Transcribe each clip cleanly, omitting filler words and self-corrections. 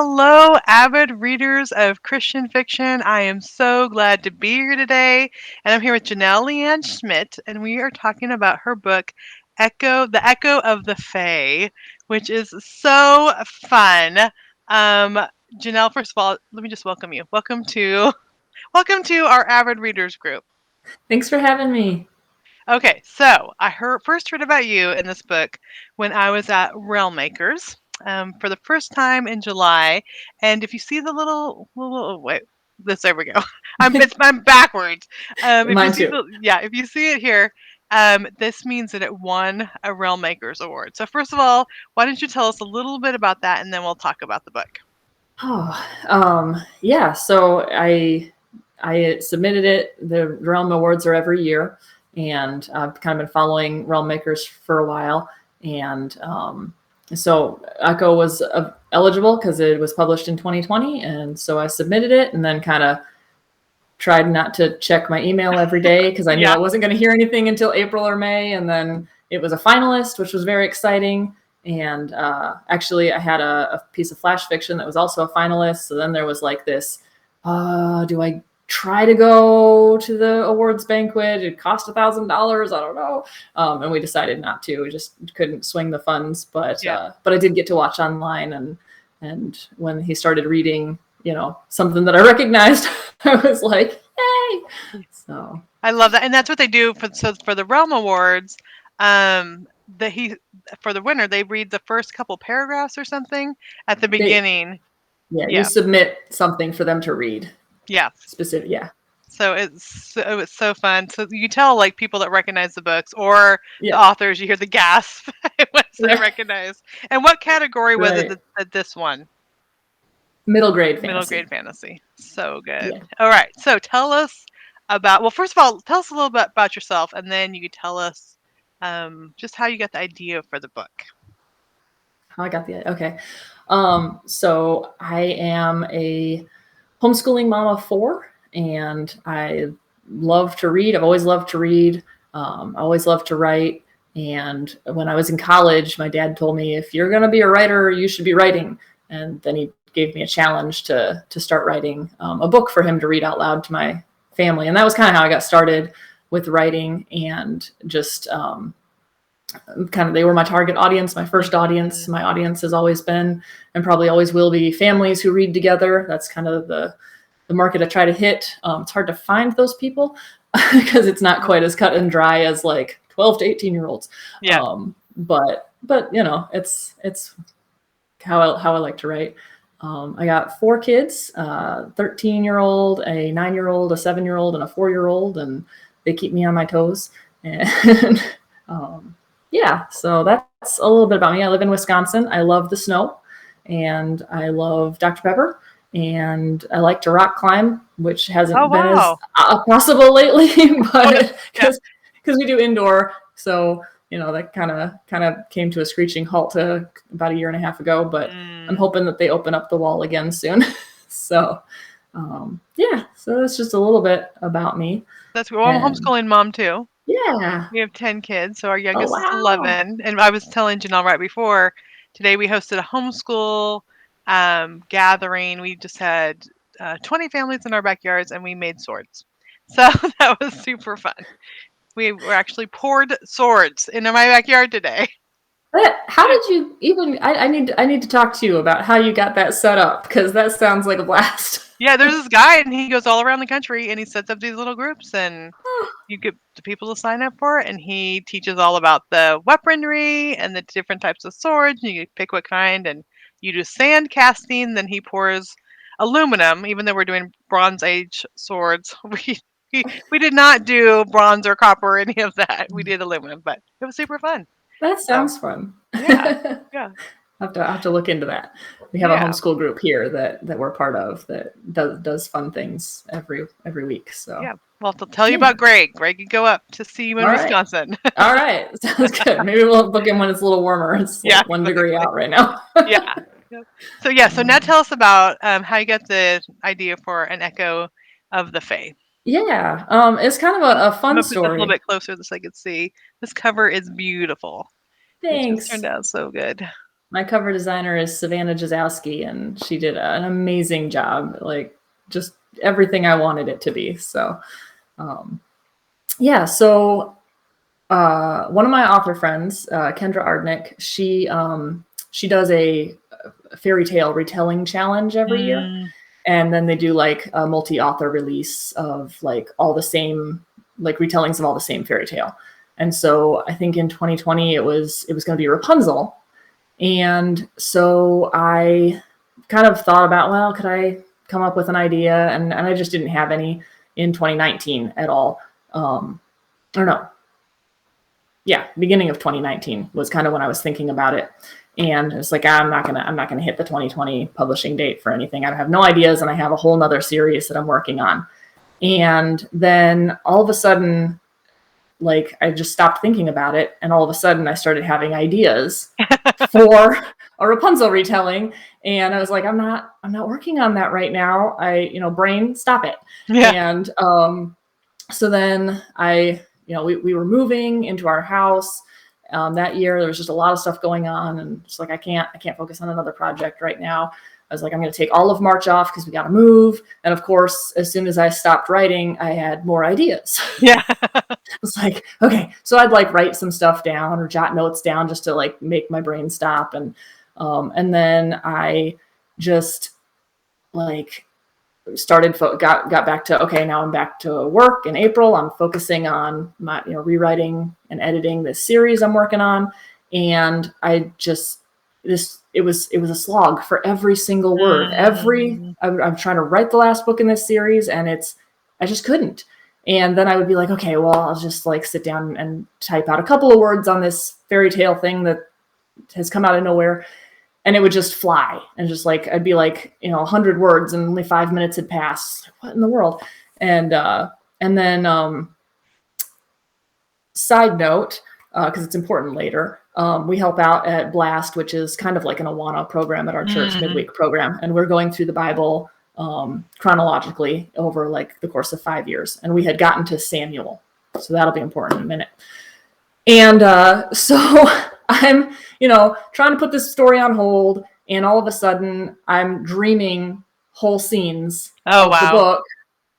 hello, avid readers of Christian fiction. I am so glad to be here today. And I'm here with Jenelle Leanne Schmidt, and we are talking about her book, The Echo of the Fae, which is so fun. Um, Jenelle, first of all, let me just welcome you. Welcome to our avid readers group. Thanks for having me. Okay, so first heard about you in this book when I was at Railmakers for the first time in July. And if you see the wait, there we go. I'm backwards. If you Mine see too. if you see it here, this means that it won a Railmakers award. So first of all, why don't you tell us a little bit about that, and then we'll talk about the book. Yeah. So I submitted it. The Realm Awards are every year, and I've kind of been following Realm Makers for a while. And so Echo was eligible because it was published in 2020, and so I submitted it, and then kind of tried not to check my email every day because I knew Yeah. I wasn't going to hear anything until April or May. And then it was a finalist, which was very exciting. And actually, I had a piece of flash fiction that was also a finalist. So then there was like this, do I try to go to the awards banquet? It cost $1,000. I don't know. And we decided not to. We just couldn't swing the funds. But Yeah. but I did get to watch online. And when he started reading, something that I recognized, I was like, yay. So I love that, and that's what they do for the Realm Awards. For the winner, they read the first couple paragraphs or something at the beginning. you submit something for them to read. Yeah. Specific, yeah. So it was so fun. So you tell like people that recognize the books or the authors, you hear the gasp once they recognize. And what category was it that this one? Middle grade fantasy. Middle grade fantasy. So good. Yeah. All right. So tell us first of all, tell us a little bit about yourself, and then you could tell us just how you got the idea for the book. How I got the idea. Okay. So I am a homeschooling mom of 4, and I love to read. I've always loved to read. I always loved to write. And when I was in college, my dad told me, if you're going to be a writer, you should be writing. And then he gave me a challenge to start writing a book for him to read out loud to my family. And that was kind of how I got started with writing, and just they were my target audience, my first audience. My audience has always been, and probably always will be, families who read together. That's kind of the market I try to hit. It's hard to find those people because it's not quite as cut and dry as like 12 to 18-year-olds. Yeah. But it's how I like to write. I got 4 kids, 13-year-old, a 9-year-old, a 7-year-old, and a 4-year-old, and they keep me on my toes. And so that's a little bit about me. I live in Wisconsin. I love the snow, and I love Dr. Pepper, and I like to rock climb, which hasn't been as possible lately, but because we do indoor. So, that kind of came to a screeching halt about 1.5 years ago, but I'm hoping that they open up the wall again soon. So, so that's just a little bit about me. That's cool. I'm a homeschooling mom too. Yeah. We have 10 kids, so our youngest is 11. And I was telling Jenelle right before, today we hosted a homeschool gathering. We just had 20 families in our backyards, and we made swords. So that was super fun. We were actually poured swords in my backyard today. How did you even? I need to talk to you about how you got that set up, because that sounds like a blast. Yeah, there's this guy, and he goes all around the country, and he sets up these little groups, and you get the people to sign up for it, and he teaches all about the weaponry and the different types of swords. You pick what kind, and you do sand casting. Then he pours aluminum, even though we're doing Bronze Age swords. We did not do bronze or copper or any of that. We did aluminum, but it was super fun. That sounds fun. Yeah. Yeah. I have to look into that. We have a homeschool group here that we're part of that does fun things every week. So yeah, well, to tell you about Greg. Greg can go up to see you in Wisconsin. All right, sounds good. Maybe we'll book him when it's a little warmer. It's like 1 degree out right now. Yeah. So now tell us about how you got the idea for an Echo of the Fae. Yeah, it's kind of a fun story. Put this a little bit closer so I could see. This cover is beautiful. Thanks. It just turned out so good. My cover designer is Savannah Jazowski, and she did an amazing job. Like just everything I wanted it to be. So, um, yeah. So one of my author friends, Kendra Ardnick, she does a fairy tale retelling challenge every year, Mm. and then they do like a multi-author release of like all the same like retellings of all the same fairy tale. And so I think in 2020 it was going to be Rapunzel, and so I kind of thought about, well, could I come up with an idea? And I just didn't have any in 2019 at all. Or no, yeah, beginning of 2019 was kind of when I was thinking about it. And it's like, I'm not gonna hit the 2020 publishing date for anything. I have no ideas, and I have a whole nother series that I'm working on. And then all of a sudden, like I just stopped thinking about it, and all of a sudden I started having ideas for a Rapunzel retelling. And I was like, I'm not working on that right now. Brain, stop it. Yeah. And so then we were moving into our house that year. There was just a lot of stuff going on, and just like I can't focus on another project right now. I was like, I'm going to take all of March off because we got to move. And of course, as soon as I stopped writing, I had more ideas. Yeah. It was like, okay, so I'd like write some stuff down or jot notes down just to like make my brain stop. And then I just like got back to, okay, now I'm back to work in April. I'm focusing on my, rewriting and editing this series I'm working on. And it was a slog for every single word. Mm. I'm trying to write the last book in this series, and I just couldn't. And then I would be like, okay, well, I'll just like sit down and type out a couple of words on this fairy tale thing that has come out of nowhere. And it would just fly, and just like I'd be like 100 words and only 5 minutes had passed. Like, what in the world? And then side note, because it's important later, we help out at Blast, which is kind of like an Awana program at our church, Mm. midweek program, and we're going through the Bible chronologically over like the course of 5 years, and we had gotten to Samuel, so that'll be important in a minute. And so I'm, trying to put this story on hold, and all of a sudden I'm dreaming whole scenes Oh, of the wow. book.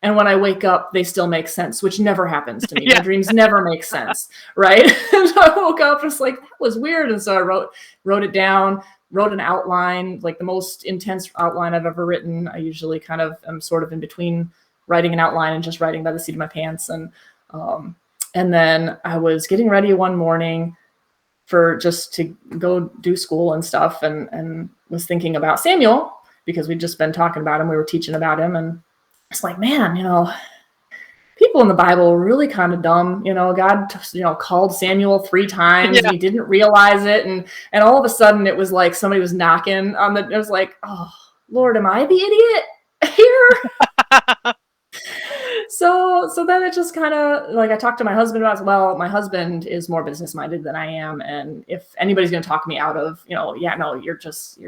And when I wake up, they still make sense, which never happens to me. Yeah. My dreams never make sense, right? And so I woke up, and it's like, that was weird. And so I wrote it down, wrote an outline, like the most intense outline I've ever written. I usually kind of am sort of in between writing an outline and just writing by the seat of my pants. And then I was getting ready one morning for just to go do school and stuff, and was thinking about Samuel because we'd just been talking about him. We were teaching about him, and it's like, man, people in the Bible were really kind of dumb. God, called Samuel 3 times, Yeah. and he didn't realize it. And all of a sudden it was like somebody was knocking on it was like, oh, Lord, am I the idiot here? So then it just kind of like I talked to my husband about it. Well, my husband is more business minded than I am, and if anybody's going to talk me out of, yeah, no, you're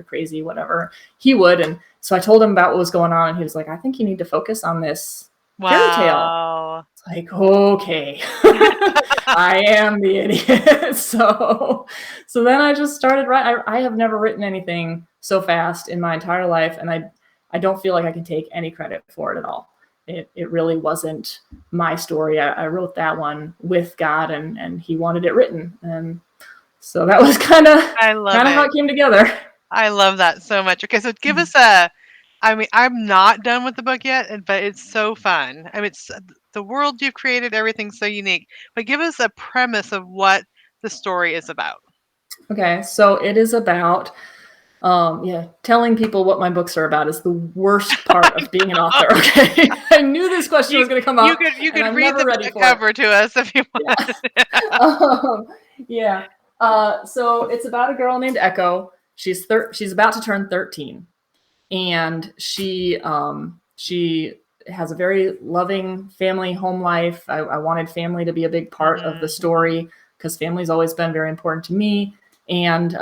crazy, whatever, he would. And so I told him about what was going on, and he was like, I think you need to focus on this fairy tale. Wow. It's like, okay, I am the idiot. So then I just started writing. I have never written anything so fast in my entire life, and I don't feel like I can take any credit for it at all. It really wasn't my story. I wrote that one with God, and he wanted it written. And so that was kind of I love how it. it came together. I love that so much. Okay, so give us I mean, I'm not done with the book yet, but it's so fun. I mean, it's the world you've created, everything's so unique. But give us a premise of what the story is about. Okay, so it is about telling people what my books are about is the worst part of being an author. Okay, I knew this question was going to come up, You and could I'm read never ready the for it. cover to us if you want. Yeah. So it's about a girl named Echo. She's about to turn 13, and she has a very loving family home life. I wanted family to be a big part of the story because family's always been very important to me. And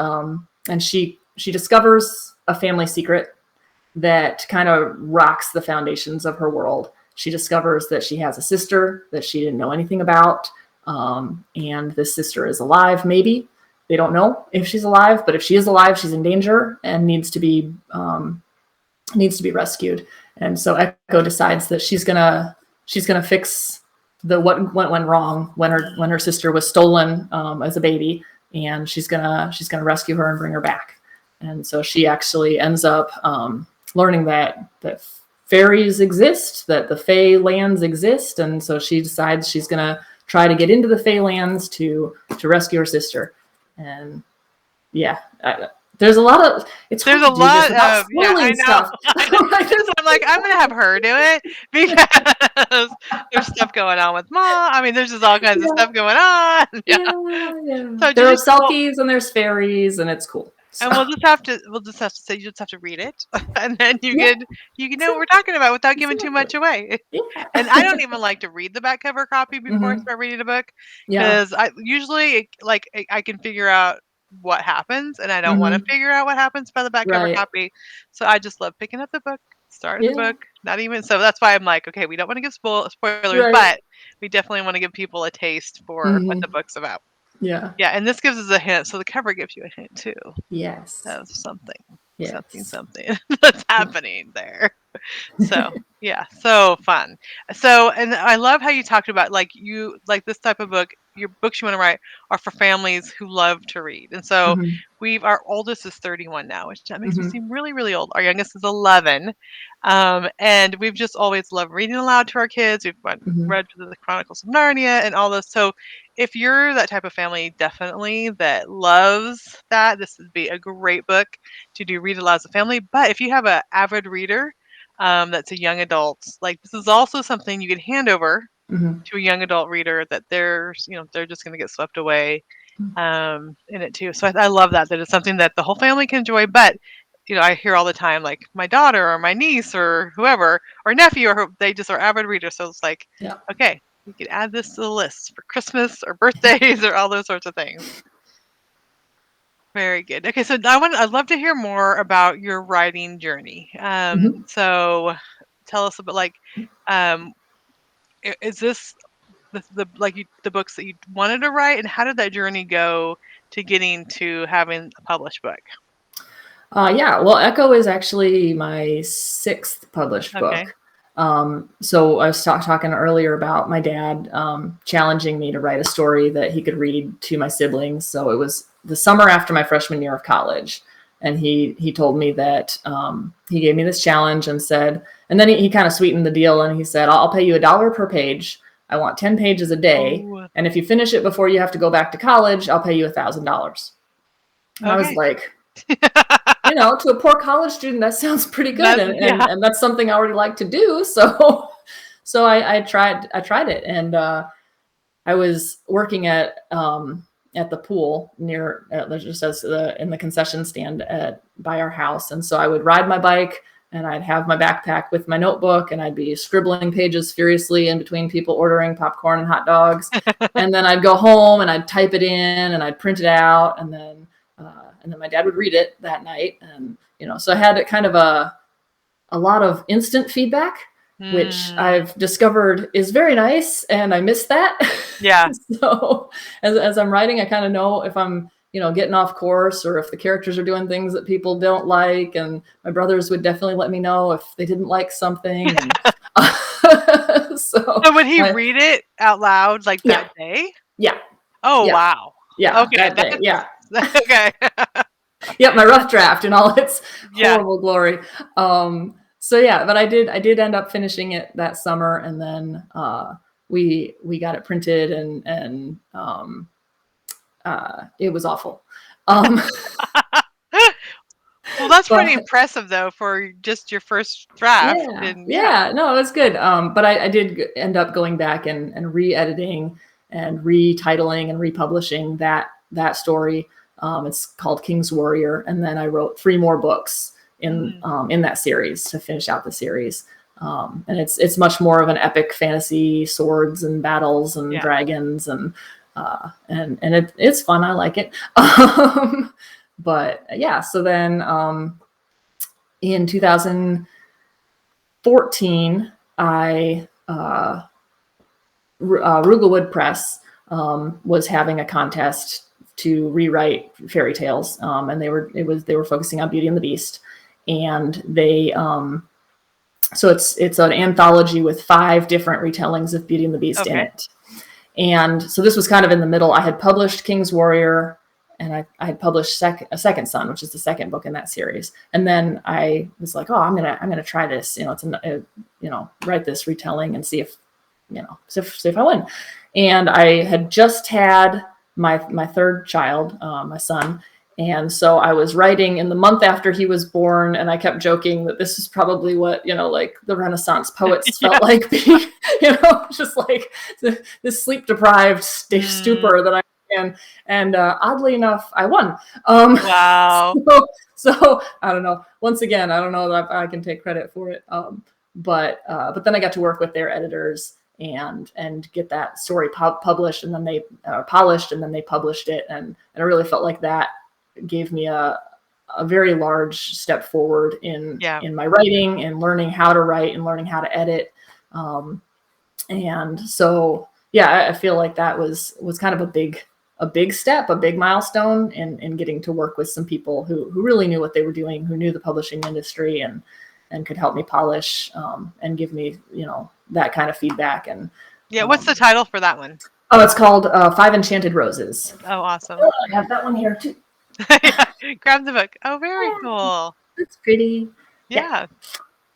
she discovers a family secret that kind of rocks the foundations of her world. She discovers that she has a sister that she didn't know anything about, and this sister is alive, maybe, they don't know if she's alive, but if she is alive, she's in danger and needs to be rescued. And so Echo decides that she's gonna fix what went wrong when her sister was stolen as a baby, and she's gonna rescue her and bring her back. And so she actually ends up learning that fairies exist, that the Fey lands exist, and so she decides she's gonna try to get into the Fey lands to rescue her sister. And yeah, there's a lot of it's There's hard a to do this lot without of spoiling stuff. I know. So I'm like, I'm gonna have her do it because there's stuff going on with mom. I mean, there's just all kinds of Yeah, stuff going on. Yeah. yeah. So There are just well, selkies and there's fairies, and it's cool. So and we'll just have to say you just have to read it, and then yeah, you can know what we're exactly, talking about without giving too exactly. much away. And I Yeah. don't even like to read the back cover copy before I Hmm. start reading a book Yeah. because I usually I can figure out what happens, and I don't want to Hmm. figure out what happens by the back cover Right. copy. So I just love picking up the book, starting the Yeah. book, not even so that's why I'm like, okay, we don't want to give spoilers, Right. but we definitely want to give people a taste for what Hmm. the book's about. Yeah. Yeah, and this gives us a hint, so the cover gives you a hint too Yes. of Yes. something that's happening there. So yeah, so fun. So, and I love how you talked about like you like this type of book. Your books you want to write are for families who love to read, and so Hmm. our oldest is 31 now, which that makes me Hmm. seem really really old. Our youngest is 11, and we've just always loved reading aloud to our kids. We've Hmm. read the Chronicles of Narnia and all this. So if you're that type of family, definitely that loves that, this would be a great book to do read aloud as a family. But if you have an avid reader that's a young adult, like this is also something you could hand over Hmm. to a young adult reader that they're just going to get swept away in it too. So I love that it's something that the whole family can enjoy. But I hear all the time like my daughter or my niece or whoever or nephew or they just are avid readers. So it's like, Yeah. okay, you could add this to the list for Christmas or birthdays or all those sorts of things. Very good. Okay, so I'd love to hear more about your writing journey. Hmm. So tell us a bit like, um, is this the books that you wanted to write, and how did that journey go to getting to having a published book? Yeah, well, Echo is actually my sixth published Okay. book. So I was talking earlier about my dad challenging me to write a story that he could read to my siblings. So it was the summer after my freshman year of college, and he told me that he gave me this challenge and said, and then he kind of sweetened the deal and he said, I'll pay you $1 per page. I want 10 pages a day, Oh, and if you finish it before you have to go back to college, I'll pay you $1,000. And I was okay. like, to a poor college student, that sounds pretty good, Yeah. and that's something I already like to do. So, so I tried it, and I was working at the pool near just as in the concession stand by our house, and so I would ride my bike, and I'd have my backpack with my notebook, and I'd be scribbling pages furiously in between people ordering popcorn and hot dogs, and then I'd go home and I'd type it in and I'd print it out, and then my dad would read it that night, and so I had kind of a lot of instant feedback, which Mm, I've discovered is very nice, and I miss that. yeah. So as I'm writing, I kind of know if I'm getting off course or if the characters are doing things that people don't like, and my brothers would definitely let me know if they didn't like something, and so So would he I, read it out loud like yeah, that day? yeah, Oh, yeah, wow. yeah, Okay, that day, yeah. okay. Yep, my rough draft in all its Yeah. horrible glory. So yeah, but I did end up finishing it that summer, and then we got it printed, and it was awful. Um, Well, that's pretty but impressive though for just your first draft yeah, and yeah. yeah, no, it was good. But I did end up going back and re-editing and retitling and republishing that story. It's called King's Warrior, and then I wrote 3 more books Mm, in that series to finish out the series. And it's much more of an epic fantasy, swords and battles and yeah. dragons, and it's fun. I like it. But yeah, so then in 2014, I Rugelwood Press was having a contest to rewrite fairy tales, and they were focusing on Beauty and the Beast, and they so it's an anthology with 5 different retellings of Beauty and the Beast in Okay. it. And so this was kind of in the middle. I had published King's Warrior, and I had published A Second Son, which is the second book in that series. And then I was like, oh, I'm gonna try this. Write this retelling and see if I win. And I had just had my third child, my son. And so I was writing in the month after he was born, and I kept joking that this is probably what, like the Renaissance poets felt like being, just like this sleep deprived stupor that I am. And oddly enough, I won. Wow. So I don't know. Once again, I don't know that I can take credit for it. But then I got to work with their editors and get that story published, and then they polished, and then they published it. And I really felt like that gave me a very large step forward in my writing and learning how to write and learning how to edit. And so, I feel like that was kind of a big step, a big milestone in getting to work with some people who really knew what they were doing, who knew the publishing industry, and could help me polish and give me, that kind of feedback. And what's the title for that one? Oh, it's called 5 Enchanted Roses. Oh, awesome. Oh, I have that one here too. Grab the book. Oh, very cool. It's pretty. Yeah.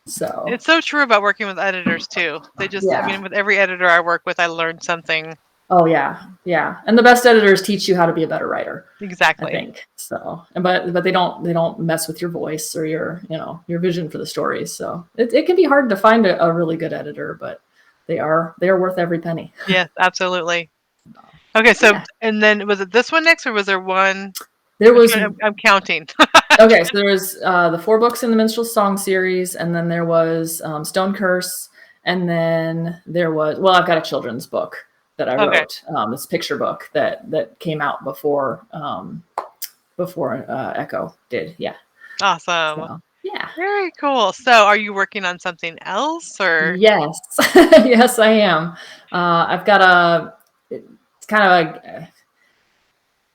So it's so true about working with editors too. They just, with every editor I work with, I learned something. Oh yeah. And the best editors teach you how to be a better writer. Exactly. I think so. But they don't mess with your voice or your vision for the stories. So it can be hard to find a really good editor, but they are worth every penny. Yes, absolutely. Okay, so and then was it this one next, or was there one? There was. I'm counting. Okay, so there was the 4 books in the Minstrel Song series, and then there was Stone Curse, and then there was I've got a children's book that I wrote. This picture book that came out before Echo did. Yeah. Awesome. So, yeah. Very cool. So, are you working on something else, or? Yes, yes, I am. I've got it's kind of a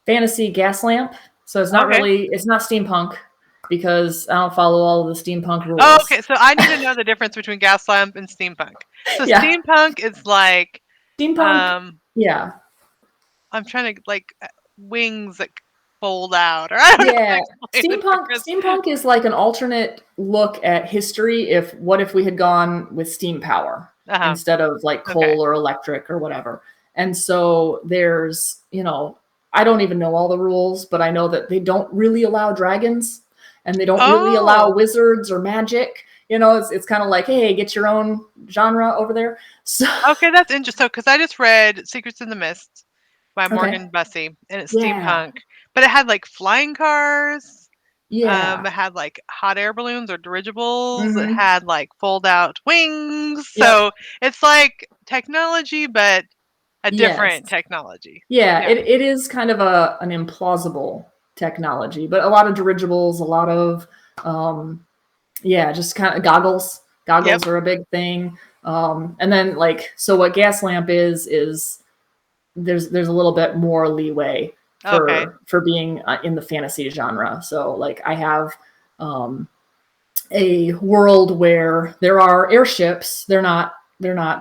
fantasy gas lamp. So it's not it's not steampunk, because I don't follow all of the steampunk rules. Oh, okay. So I need to know the difference between gas lamp and steampunk. So steampunk is like steampunk. Yeah. I'm trying to wings that fold out, or I don't know. Steampunk is like an alternate look at history. What if we had gone with steam power instead of coal or electric or whatever? And so there's, I don't even know all the rules, but I know that they don't really allow dragons, and they don't really allow wizards or magic. It's kind of like, hey, get your own genre over there. So okay, that's interesting. Because I just read Secrets in the Mist by Morgan Bussey, and it's steampunk, but it had flying cars. Yeah. It had hot air balloons or dirigibles. It had fold out wings. Yep. So it's like technology, but a different technology. Yeah, it is kind of an implausible technology, but a lot of dirigibles, a lot of just kind of goggles. Goggles are a big thing. And then so what gas lamp is there's a little bit more leeway for being in the fantasy genre. So I have a world where there are airships. They're not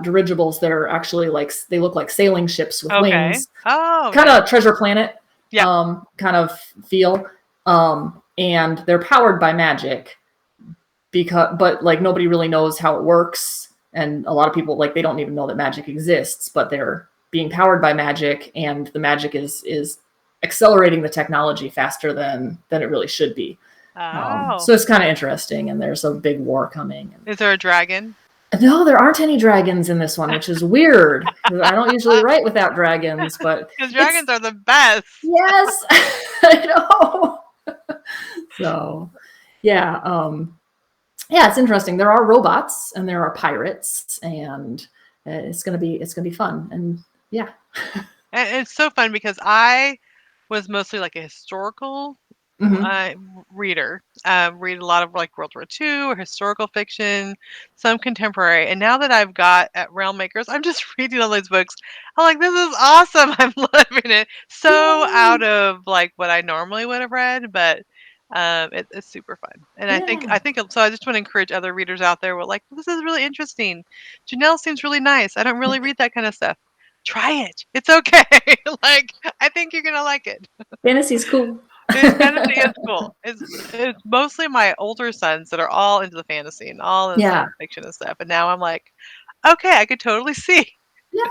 dirigibles. They're actually they look like sailing ships with wings. Oh, kind of Treasure Planet kind of feel. And they're powered by magic, but nobody really knows how it works. And a lot of people they don't even know that magic exists, but they're being powered by magic, and the magic is accelerating the technology faster than it really should be. So it's kind of interesting, and there's a big war coming. Is there a dragon? No, there aren't any dragons in this one, which is weird. I don't usually write without dragons, but because dragons are the best. Yes, I know. So, it's interesting. There are robots and there are pirates, and it's gonna be fun. And and it's so fun because I was mostly a historical Mhm. reader. Read a lot of like World War II or historical fiction, some contemporary. And now that I've got at Realm Makers, I'm just reading all these books. I'm like, this is awesome. I'm loving it. So Yay! out of like what I normally would have read, but it's super fun. And Yeah. I think so. I just want to encourage other readers out there. We're like, this is really interesting. Jenelle seems really nice. I don't really read that kind of stuff. Try it. It's okay. Like, I think you're gonna like it. Fantasy's cool. Fantasy is cool. It's mostly my older sons that are all into the fantasy and all in Yeah. science fiction and stuff. And now I'm like, okay, I could totally see. Yeah.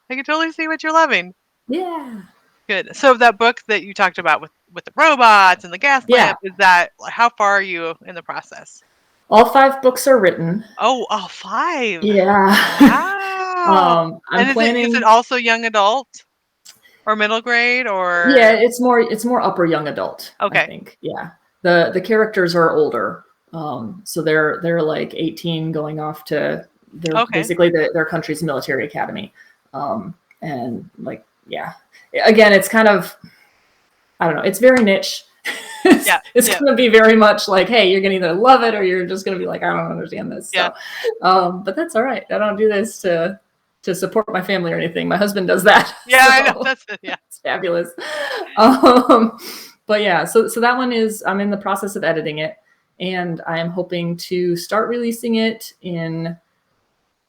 I could totally see what you're loving. Yeah. Good. So that book that you talked about with the robots and the gas Yeah. lamp, is that how far are you in the process? All 5 books are written. Oh, all 5. Yeah. Wow. I'm And is it planning. also young adult or middle grade Yeah, or it's more upper young adult, I okay. think. Yeah. The characters are older. So they're like 18 going off to they're Okay. basically their country's military academy. And like, yeah. Again, it's kind of, I don't know, it's very niche. it's Yeah. it's Yeah. going to be very much like, hey, you're going to either love it or you're just going to be like, I don't understand this. Yeah. So, but that's all right. I don't do this to support my family or anything. My husband does that. Yeah, I know. So That's it. Yeah. it's fabulous. Um, but yeah, so that one is, I'm in the process of editing it, and I am hoping to start releasing it in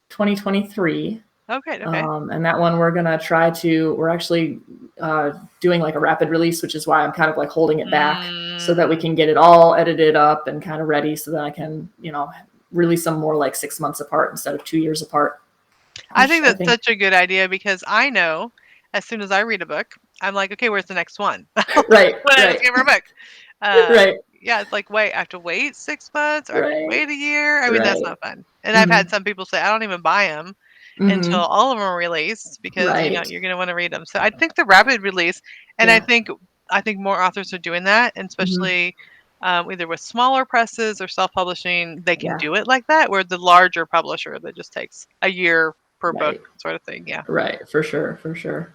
2023. Okay. Okay. And that one we're actually doing like a rapid release, which is why I'm kind of like holding it back so that we Mm. can get it all edited up and kind of ready so that I can, release them more like 6 months apart instead of 2 years apart. I think I that's think such a good idea because I know as soon as I read a book, I'm like, okay, where's the next one? right, When I right, discover a book. Uh, right, yeah, it's like, wait, I have to wait 6 months or I have to right, wait a year. I mean, that's right. not fun. And I've Mm-hmm. had some people say, I don't even buy them until Mm-hmm. all of them are released because Right. you're going to want to read them. So I think the rapid release, and Yeah. I think more authors are doing that, and Mm-hmm. especially either with smaller presses or self-publishing, they can Yeah. do it like that. Where the larger publisher that just takes a year per book, Right. sort of thing. Yeah. Right. For sure. For sure.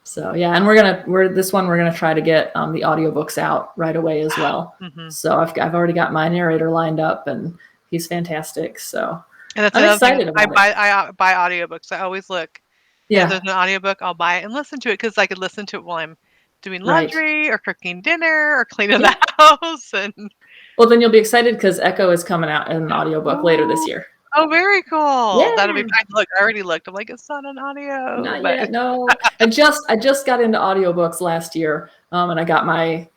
So yeah, and we're gonna try to get the audiobooks out right away as well. Hmm. So I've already got my narrator lined up, and he's fantastic. So And that's I'm another thing. excited about it. I buy audiobooks. I always look. If Yeah. there's an audiobook, I'll buy it and listen to it because I could listen to it while I'm doing Right. laundry or cooking dinner or cleaning the Yeah. house. And Well, then you'll be excited because Echo is coming out in an audiobook later this oh, year. oh, very cool. That'll be. Yeah. I already looked. I'm like, it's not an audio, Not but yet. No. I just got into audiobooks last year, and I got my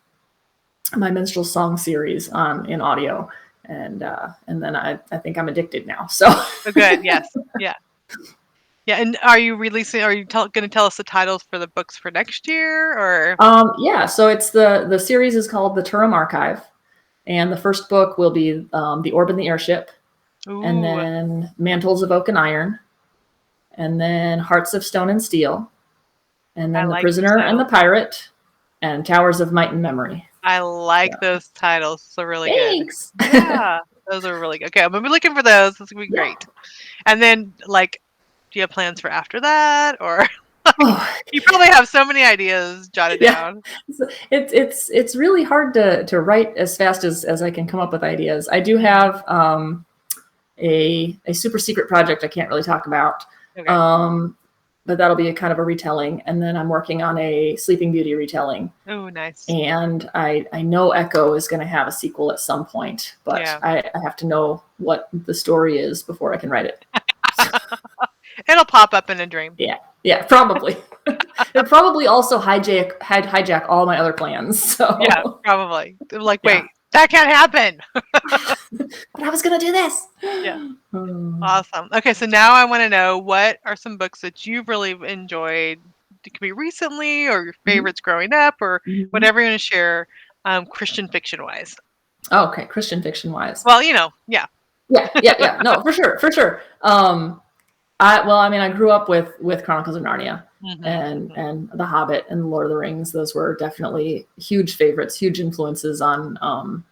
minstrel song series on in audio, and then I think I'm addicted now. So oh, good. Yes. Yeah. Yeah. And are you releasing? Are you going to tell us the titles for the books for next year? Or yeah, so it's the series is called the Turum Archive, and the first book will be the Orb and the Airship, and ooh, then Mantles of Oak and Iron, and then Hearts of Stone and Steel, and I then The like those Prisoner and the titles. Pirate, and Towers of Might and Memory. I like So those titles. They're really good. thanks. Yeah, those are really good. Okay, I'm gonna be looking for those. This gonna be Yeah. great. And then, like, do you have plans for after that, or like, Oh, you probably have so many ideas jotted yeah. down? It's really hard to write as fast as I can come up with ideas. I do Mhm. have a super secret project I can't really talk about. Okay. Um, but that'll be a kind of a retelling. And then I'm working on a Sleeping Beauty retelling. Oh, nice. And I know Echo is going to have a sequel at some point, but Yeah. I have to know what the story is before I can write it. It'll pop up in a dream. Yeah, probably. It'll probably also hijack all my other plans. Yeah, So probably. They're like, yeah, wait, that can't happen. but I was going to do this. Yeah. Um, Awesome. Okay, so now I want to know what are some books that you've really enjoyed. It could be recently or your mhm, favorites growing up or mhm. whatever you want to share, Christian fiction wise. Oh, okay, Christian fiction wise. Well, yeah. Yeah. No, for sure, for sure. I mean, I grew up with Chronicles of Narnia Hmm. and Hmm. and The Hobbit and Lord of the Rings. Those were definitely huge favorites, huge influences on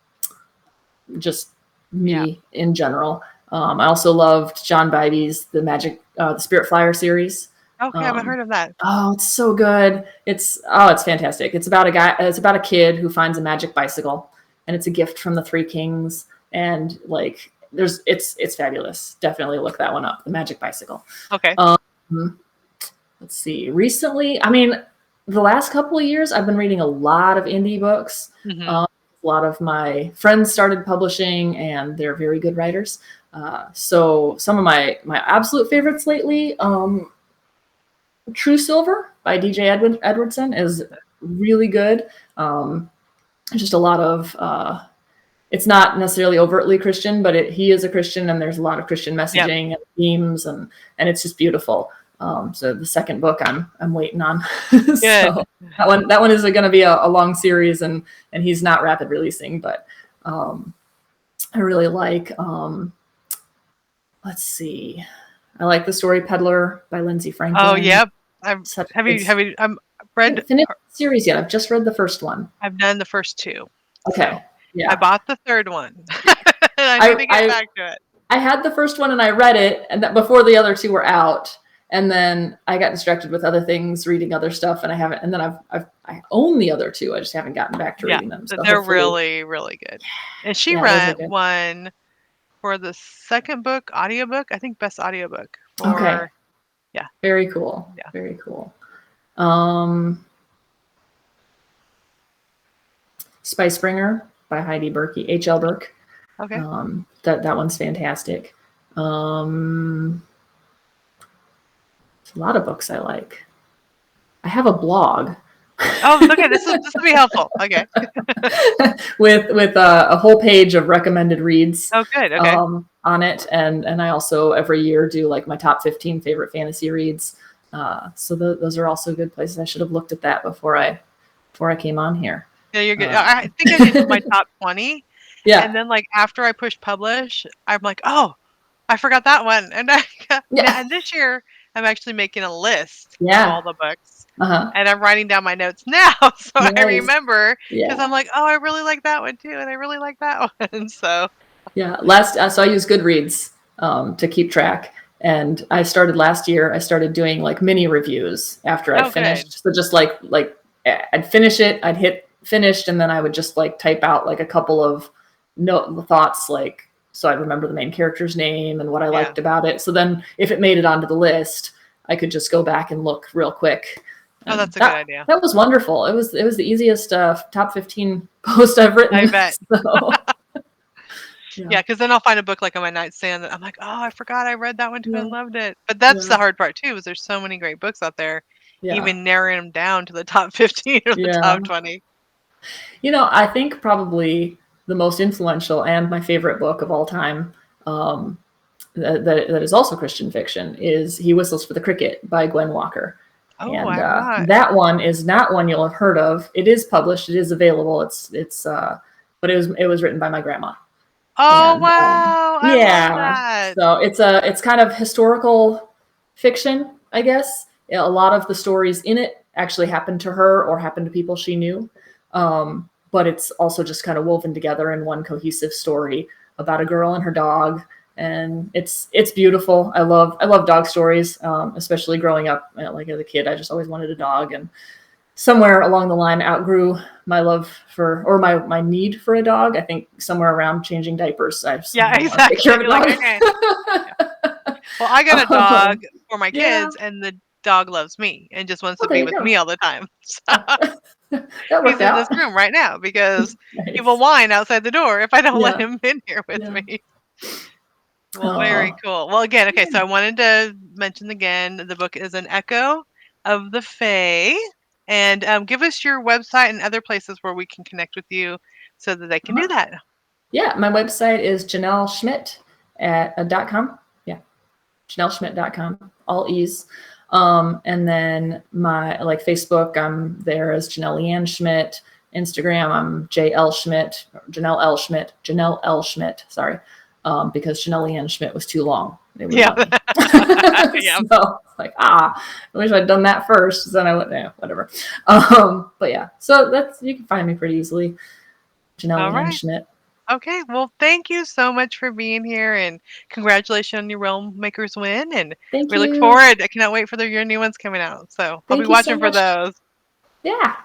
just Yeah. me in general. I also loved John Bybee's The Spirit Flyer series. Okay, I haven't heard of that. Oh, it's so good. It's fantastic. It's about a guy. It's about a kid who finds a magic bicycle, and it's a gift from the Three Kings. And like, it's fabulous. Definitely look that one up. The Magic Bicycle. Okay. Um, let's see. Recently, I mean, the last couple of years, I've been reading a lot of indie books. Hmm. A lot of my friends started publishing, and they're very good writers. So some of my absolute favorites lately. True Silver by DJ Edwardson is really good. Just a lot of it's not necessarily overtly Christian, but he is a Christian, and there's a lot of Christian Yep. messaging and themes, and it's just beautiful. So the second book I'm waiting on. Good. So that one is going to be a long series, and he's not rapid releasing, but I really like. Let's see. I like The Story Peddler by Lindsay Franklin. Oh, yep. Have you read? Finished the series yet? I've just read the first one. I've done the first two. Okay. So Yeah. I bought the third one. I need to get back to it. I had the first one and I read it, and that before the other two were out, and then I got distracted with other things, reading other stuff, and I haven't. And then I own the other two. I just haven't gotten back to reading them. So they're really, really good. And she read one for the second book, audiobook. I think best audiobook. Okay. Yeah. Very cool. Yeah. Very cool. Spice Bringer by Heidi Berkey, H.L. Burke. Okay. That one's fantastic. There's a lot of books I like. I have a blog. Oh, okay. This will be helpful. Okay. with a whole page of recommended reads. Oh, good. Okay. On it, and I also every year do like my top 15 favorite fantasy reads. So those are also good places. I should have looked at that before I came on here. Yeah, you're good. I think I did my top 20. Yeah. And then like after I push publish, I'm like, oh, I forgot that one. And and this year I'm actually making a list of all the books. And I'm writing down my notes now, so I remember, because I'm like, oh, I really like that one too, and I really like that one. So yeah, so I use Goodreads to keep track, and I started last year. I started doing like mini reviews after I finished. So just like I'd finish it, I'd hit finished, and then I would just like type out like a couple of thoughts, like so I'd remember the main character's name and what I liked about it. So then if it made it onto the list, I could just go back and look real quick. Oh, that's a good idea. That was wonderful. It was the easiest top 15 post I've written. I bet. So, yeah, because then I'll find a book like on my nightstand that I'm like, oh, I forgot I read that one too. I loved it. But that's the hard part too, is there's so many great books out there. Even narrowing them down to the top 15 or the top 20. I think probably the most influential and my favorite book of all time, that is also Christian fiction, is He Whistles for the Cricket by Gwen Walker. Oh, and that one is not one you'll have heard of. It is published. It is available. But it was written by my grandma. Oh, wow! I love that. So it's kind of historical fiction, I guess. A lot of the stories in it actually happened to her or happened to people she knew. But it's also just kind of woven together in one cohesive story about a girl and her dog. And it's beautiful. I love dog stories, especially growing up. Like as a kid, I just always wanted a dog, and somewhere along the line outgrew my love for, or my need for a dog. I think somewhere around changing diapers. Exactly. Like, okay. Well, I got a dog for my kids, and the dog loves me and just wants to be with me all the time. So he's in this room right now because he will whine outside the door if I don't let him in here with me. Well, very cool. Well, again, okay, so I wanted to mention again, the book is An Echo of the Fae. And give us your website and other places where we can connect with you so that they can do that. Yeah, my website is Jenelle Schmidt .com. Yeah, JenelleSchmidt.com, all E's. And then my Facebook, I'm there as Leanne Schmidt. Instagram, I'm JL Schmidt, Jenelle L. Schmidt, sorry. Because Jenelle Leanne Schmidt was too long. Yeah. So I wish I'd done that first. Then I went, whatever. But yeah, so you can find me pretty easily. Jenelle Leanne Schmidt. Okay, well, thank you so much for being here, and congratulations on your Realm Makers win, and Thank we look you. forward. I cannot wait for your new ones coming out, so I'll be Thank you so watching for much. those. Yeah.